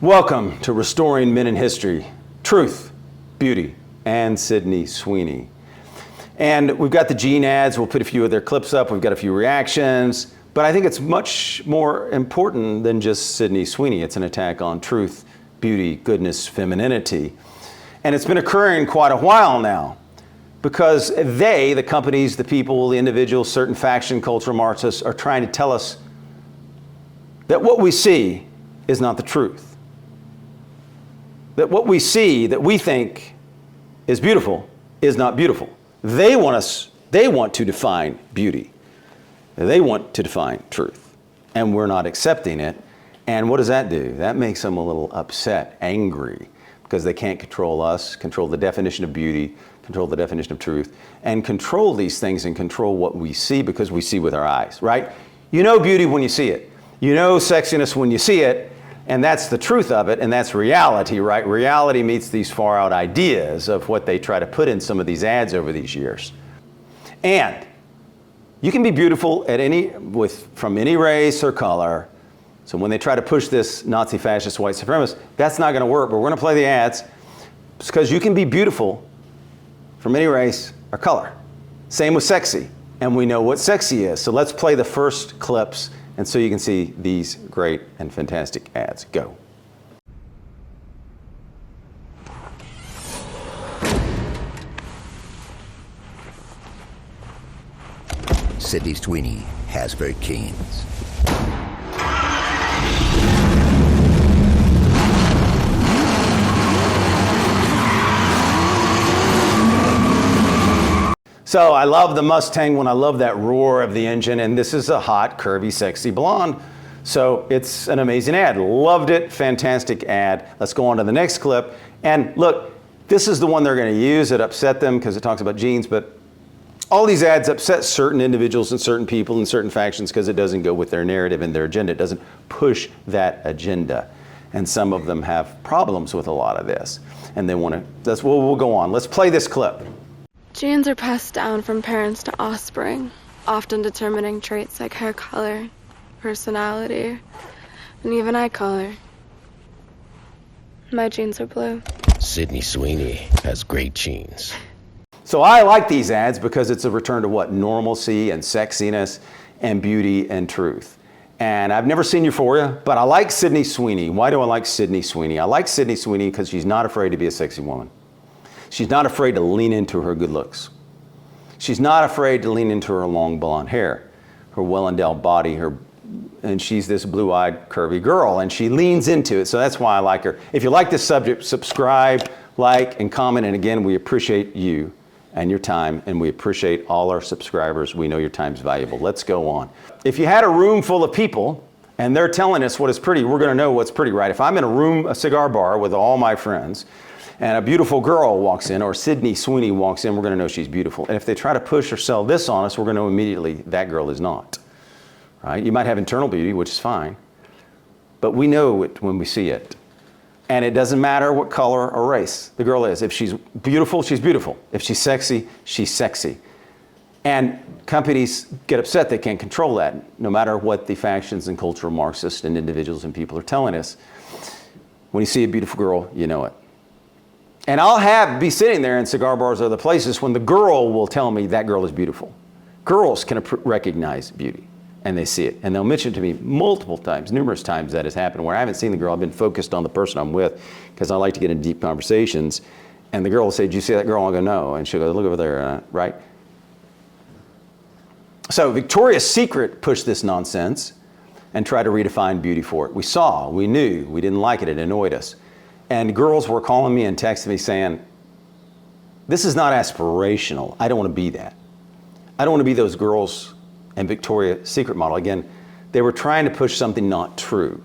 Welcome to Restoring Men in History, Truth, Beauty, and Sydney Sweeney. And we've got the Gene ads. We'll put a few of their clips up. We've got a few reactions. But I think it's much more important than just Sydney Sweeney. It's an attack on truth, beauty, goodness, femininity. And it's been occurring quite a while now because they, the companies, the people, the individuals, certain faction, cultural Marxists, are trying to tell us that what we see is not the truth. That what we see, that we think is beautiful, is not beautiful. They want to define beauty. They want to define truth. And we're not accepting it. And what does that do? That makes them a little upset, angry, because they can't control us, control the definition of beauty, control the definition of truth, and control these things and control what we see because we see with our eyes, right? You know beauty when you see it. You know sexiness when you see it. And that's the truth of it, and that's reality, right? Reality meets these far out ideas of what they try to put in some of these ads over these years. And you can be beautiful from any race or color. So when they try to push this Nazi fascist white supremacist, that's not going to work, but we're going to play the ads because you can be beautiful from any race or color. Same with sexy, and we know what sexy is. So let's play the first clips and so you can see these great and fantastic ads. Go. Sydney Sweeney has great genes. So I love the Mustang one. I love that roar of the engine. And this is a hot, curvy, sexy blonde. So it's an amazing ad. Loved it. Fantastic ad. Let's go on to the next clip. And look, this is the one they're going to use. It upset them because it talks about genes. But all these ads upset certain individuals and certain people and certain factions because it doesn't go with their narrative and their agenda. It doesn't push that agenda. And some of them have problems with a lot of this. And they want to, we'll go on. Let's play this clip. Genes are passed down from parents to offspring, often determining traits like hair color, personality, and even eye color. My genes are blue. Sydney Sweeney has great genes. So I like these ads because it's a return to what? Normalcy and sexiness and beauty and truth. And I've never seen Euphoria, but I like Sydney Sweeney. Why do I like Sydney Sweeney? I like Sydney Sweeney because she's not afraid to be a sexy woman. She's not afraid to lean into her good looks. She's not afraid to lean into her long blonde hair, her well-endowed body, and she's this blue-eyed, curvy girl, and she leans into it, so that's why I like her. If you like this subject, subscribe, like, and comment, and again, we appreciate you and your time, and we appreciate all our subscribers. We know your time's valuable. Let's go on. If you had a room full of people, and they're telling us what is pretty, we're gonna know what's pretty, right? If I'm in a cigar bar with all my friends, and a beautiful girl walks in, or Sydney Sweeney walks in, we're going to know she's beautiful. And if they try to push or sell this on us, we're going to know immediately that girl is not. Right? You might have internal beauty, which is fine, but we know it when we see it. And it doesn't matter what color or race the girl is. If she's beautiful, she's beautiful. If she's sexy, she's sexy. And companies get upset they can't control that, no matter what the factions and cultural Marxists and individuals and people are telling us. When you see a beautiful girl, you know it. And I'll be sitting there in cigar bars or other places when the girl will tell me that girl is beautiful. Girls can recognize beauty, and they see it. And they'll mention it to me multiple times, numerous times that has happened where I haven't seen the girl. I've been focused on the person I'm with because I like to get into deep conversations. And the girl will say, "Did you see that girl?" I'll go, "No." And she'll go, "Look over there," right? So Victoria's Secret pushed this nonsense and tried to redefine beauty for it. We saw, we knew, we didn't like it, it annoyed us. And girls were calling me and texting me saying, "This is not aspirational. I don't want to be that. I don't want to be those girls and Victoria's Secret model." Again, they were trying to push something not true.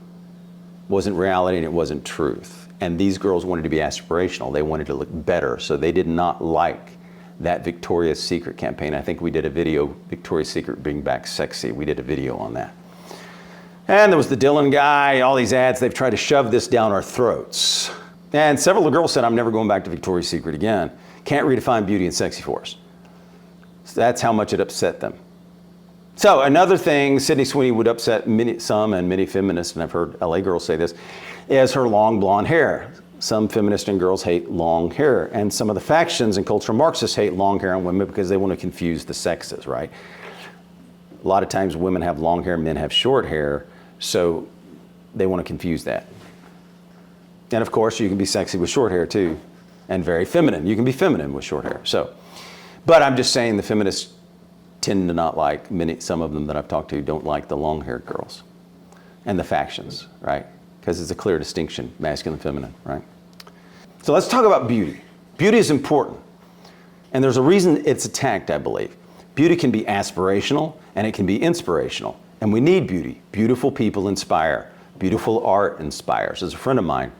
It wasn't reality and it wasn't truth. And these girls wanted to be aspirational. They wanted to look better. So they did not like that Victoria's Secret campaign. I think we did a video, Victoria's Secret Bring Back Sexy. We did a video on that. And there was the Dylan guy, all these ads, they've tried to shove this down our throats. And several of the girls said, "I'm never going back to Victoria's Secret again. Can't redefine beauty and sexy for us." So that's how much it upset them. So another thing Sydney Sweeney would upset some and many feminists, and I've heard LA girls say this, is her long blonde hair. Some feminists and girls hate long hair, and some of the factions and cultural Marxists hate long hair on women because they want to confuse the sexes, right? A lot of times women have long hair, men have short hair, so they want to confuse that. And of course, you can be sexy with short hair too, and very feminine. You can be feminine with short hair. So, but I'm just saying the feminists tend to not like, some of them that I've talked to don't like the long-haired girls and the factions, right? Because it's a clear distinction, masculine, feminine, right? So let's talk about beauty. Beauty is important, and there's a reason it's attacked, I believe. Beauty can be aspirational, and it can be inspirational, and we need beauty. Beautiful people inspire. Beautiful art inspires. There's a friend of mine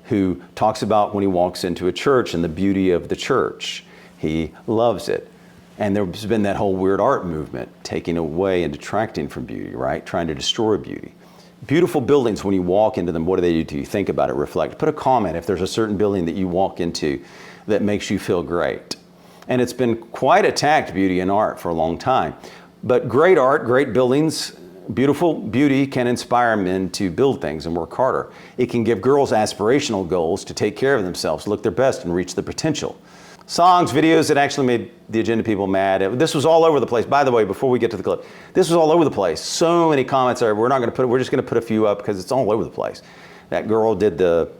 who talks about when he walks into a church and the beauty of the church. He loves it. And there's been that whole weird art movement taking away and detracting from beauty, right? Trying to destroy beauty. Beautiful buildings, when you walk into them, what do they do to you? Think about it, reflect. Put a comment if there's a certain building that you walk into that makes you feel great. And it's been quite attacked, beauty and art, for a long time. But great art, great buildings, beautiful beauty can inspire men to build things and work harder. It can give girls aspirational goals to take care of themselves, look their best, and reach their potential. Songs, videos that actually made the agenda people mad. This was all over the place. By the way, before we get to the clip, this was all over the place. So many comments are, we're just going to put a few up because it's all over the place. That girl did the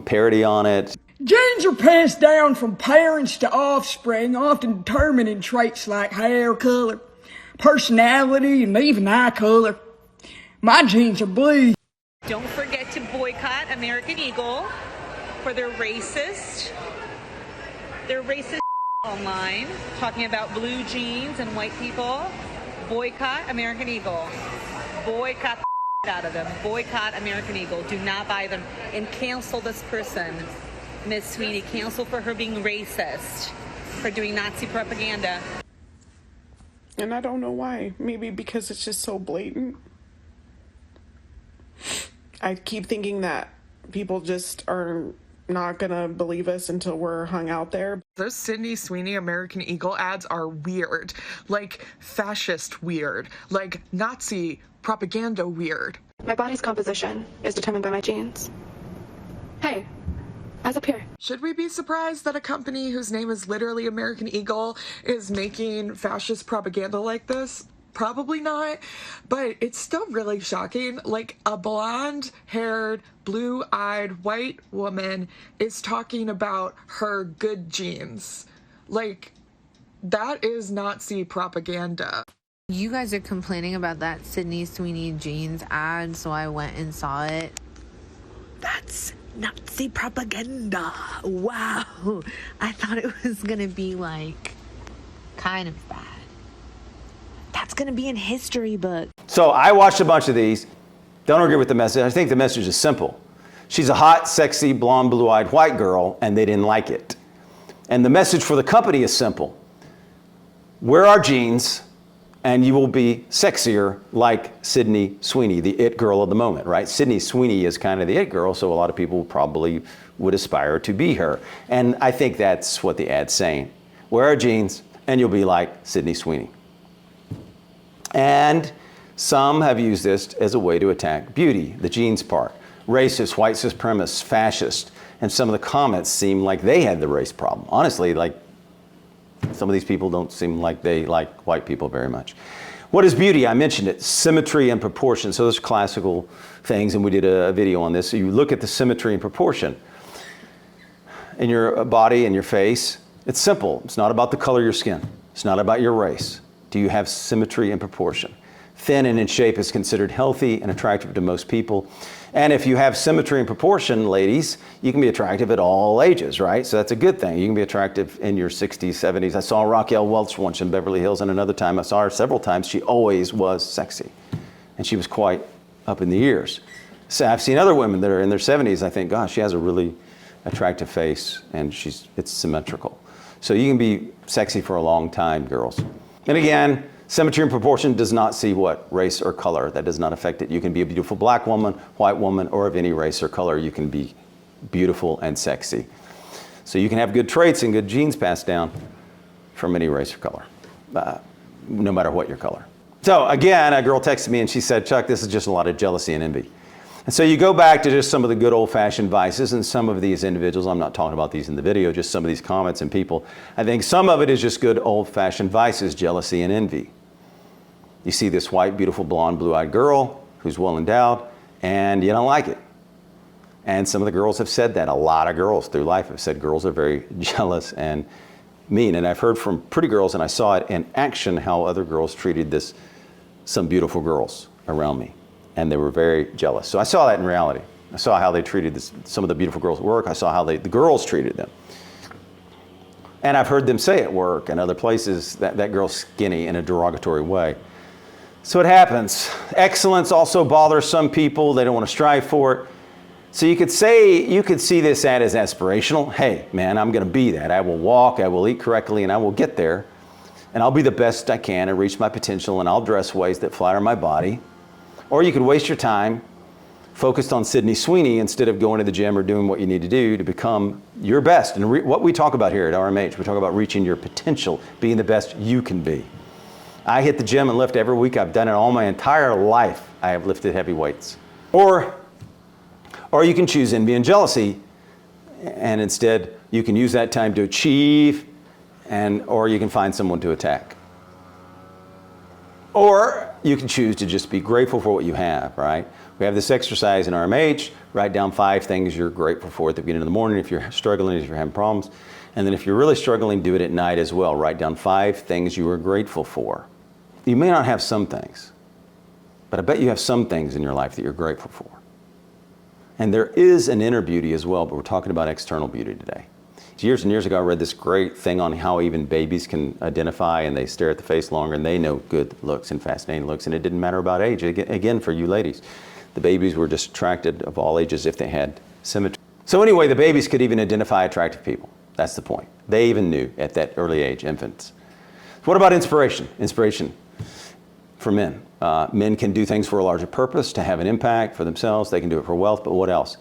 parody on it. Genes are passed down from parents to offspring, often determining traits like hair color, personality, and even eye color. My genes are blue. Don't forget to boycott American Eagle for their racist online, talking about blue jeans and white people. Boycott American Eagle. Boycott the out of them. Boycott American Eagle. Do not buy them. And cancel this person, Miss Sweeney. Cancel for her being racist, for doing Nazi propaganda. And I don't know why. Maybe because it's just so blatant. I keep thinking that people just are not gonna believe us until we're hung out there. Those Sydney Sweeney American Eagle ads are weird. Like fascist weird. Like Nazi propaganda weird. My body's composition is determined by my genes. Hey, eyes up here. Should we be surprised that a company whose name is literally American Eagle is making fascist propaganda like this? Probably not, but it's still really shocking. Like, a blonde-haired, blue-eyed white woman is talking about her good genes. Like, that is Nazi propaganda. You guys are complaining about that Sydney Sweeney jeans ad, so I went and saw it. That's Nazi propaganda. Wow. I thought it was gonna be, like, kind of bad. That's going to be in history book. So I watched a bunch of these. Don't agree with the message. I think the message is simple. She's a hot, sexy, blonde, blue-eyed white girl, and they didn't like it. And the message for the company is simple. Wear our jeans, and you will be sexier like Sydney Sweeney, the it girl of the moment, right? Sydney Sweeney is kind of the it girl, so a lot of people probably would aspire to be her. And I think that's what the ad's saying. Wear our jeans, and you'll be like Sydney Sweeney. And some have used this as a way to attack beauty, the genes part. Racist, white supremacist, fascist, and some of the comments seem like they had the race problem. Honestly, like, some of these people don't seem like they like white people very much. What is beauty? I mentioned it, symmetry and proportion. So those are classical things, and we did a video on this. So you look at the symmetry and proportion in your body and your face. It's simple. It's not about the color of your skin. It's not about your race. Do you have symmetry and proportion? Thin and in shape is considered healthy and attractive to most people. And if you have symmetry and proportion, ladies, you can be attractive at all ages, right? So that's a good thing. You can be attractive in your 60s, 70s. I saw Raquel Welch once in Beverly Hills, and another time I saw her several times. She always was sexy. And she was quite up in the years. So I've seen other women that are in their 70s. I think, gosh, she has a really attractive face, and it's symmetrical. So you can be sexy for a long time, girls. And again, symmetry and proportion does not see what race or color. That does not affect it. You can be a beautiful black woman, white woman, or of any race or color. You can be beautiful and sexy. So you can have good traits and good genes passed down from any race or color, no matter what your color. So again, a girl texted me and she said, Chuck, this is just a lot of jealousy and envy. And so you go back to just some of the good old-fashioned vices, and some of these individuals, I'm not talking about these in the video, just some of these comments and people, I think some of it is just good old-fashioned vices, jealousy and envy. You see this white, beautiful, blonde, blue-eyed girl who's well-endowed, and you don't like it. And some of the girls have said that. A lot of girls through life have said girls are very jealous and mean. And I've heard from pretty girls, and I saw it in action, how other girls treated some beautiful girls around me. And they were very jealous. So I saw that in reality. I saw how they treated some of the beautiful girls at work. I saw how the girls treated them. And I've heard them say at work and other places that girl's skinny in a derogatory way. So it happens. Excellence also bothers some people. They don't want to strive for it. So you could see this ad as aspirational. Hey, man, I'm going to be that. I will walk, I will eat correctly, and I will get there. And I'll be the best I can and reach my potential, and I'll dress ways that flatter my body. Or you could waste your time focused on Sydney Sweeney instead of going to the gym or doing what you need to do to become your best. And what we talk about here at RMH, we talk about reaching your potential, being the best you can be. I hit the gym and lift every week. I've done it all my entire life. I have lifted heavy weights. Or you can choose envy and jealousy, and instead you can use that time to achieve, or you can find someone to attack. Or you can choose to just be grateful for what you have, right? We have this exercise in RMH. Write down 5 things you're grateful for at the beginning of the morning if you're struggling, if you're having problems. And then if you're really struggling, do it at night as well. Write down 5 things you are grateful for. You may not have some things, but I bet you have some things in your life that you're grateful for. And there is an inner beauty as well, but we're talking about external beauty today. Years and years ago, I read this great thing on how even babies can identify, and they stare at the face longer, and they know good looks and fascinating looks, and it didn't matter about age. Again, for you ladies, the babies were just attracted of all ages if they had symmetry. So anyway, the babies could even identify attractive people. That's the point. They even knew at that early age, infants. What about inspiration? Inspiration for men. Men can do things for a larger purpose, to have an impact for themselves. They can do it for wealth, but what else?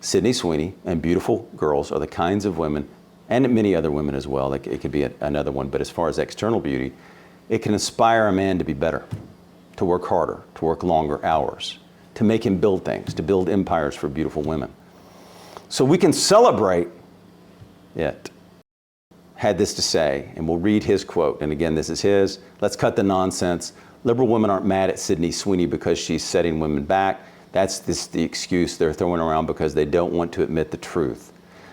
Sydney Sweeney and beautiful girls are the kinds of women, and many other women as well. It could be another one, but as far as external beauty, it can inspire a man to be better, to work harder, to work longer hours, to make him build things, to build empires for beautiful women. So we can celebrate it. Had this to say, and we'll read his quote, and again, this is his. Let's cut the nonsense. Liberal women aren't mad at Sydney Sweeney because she's setting women back. That's the excuse they're throwing around because they don't want to admit the truth.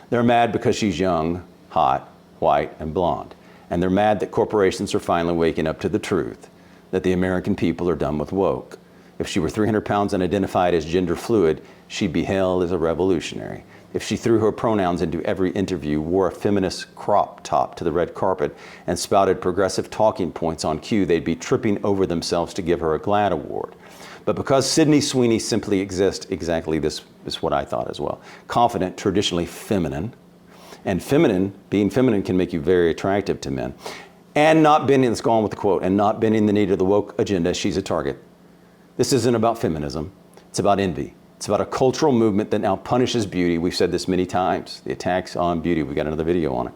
They're mad because she's young, hot, white, and blonde. And they're mad that corporations are finally waking up to the truth, that the American people are done with woke. If she were 300 pounds and identified as gender fluid, she'd be hailed as a revolutionary. If she threw her pronouns into every interview, wore a feminist crop top to the red carpet, and spouted progressive talking points on cue, they'd be tripping over themselves to give her a GLAAD award. But because Sydney Sweeney simply exists, exactly this is what I thought as well. Confident, traditionally feminine. And being feminine can make you very attractive to men. And not bending, let's go on with the quote, and not bending the knee to the woke agenda, she's a target. This isn't about feminism, it's about envy. It's about a cultural movement that now punishes beauty. We've said this many times. The attacks on beauty, we got another video on it.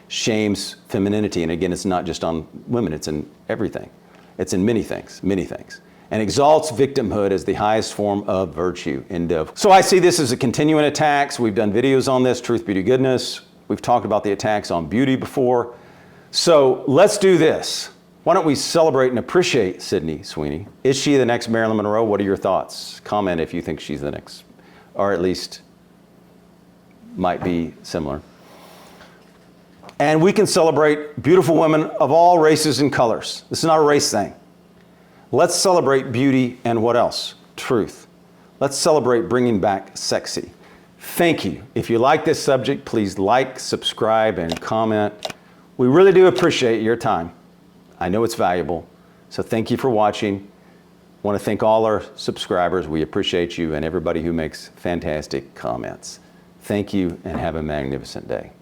Shames femininity, and again, it's not just on women, it's in everything. It's in many things, many things. And exalts victimhood as the highest form of virtue. End of. So I see this as a continuing attacks. We've done videos on this, truth, beauty, goodness. We've talked about the attacks on beauty before. So let's do this. Why don't we celebrate and appreciate Sydney Sweeney? Is she the next Marilyn Monroe? What are your thoughts? Comment if you think she's the next, or at least might be similar. And we can celebrate beautiful women of all races and colors. This is not a race thing. Let's celebrate beauty and what else? Truth. Let's celebrate bringing back sexy. Thank you. If you like this subject, please like, subscribe, and comment. We really do appreciate your time. I know it's valuable, so thank you for watching. I want to thank all our subscribers. We appreciate you and everybody who makes fantastic comments. Thank you and have a magnificent day.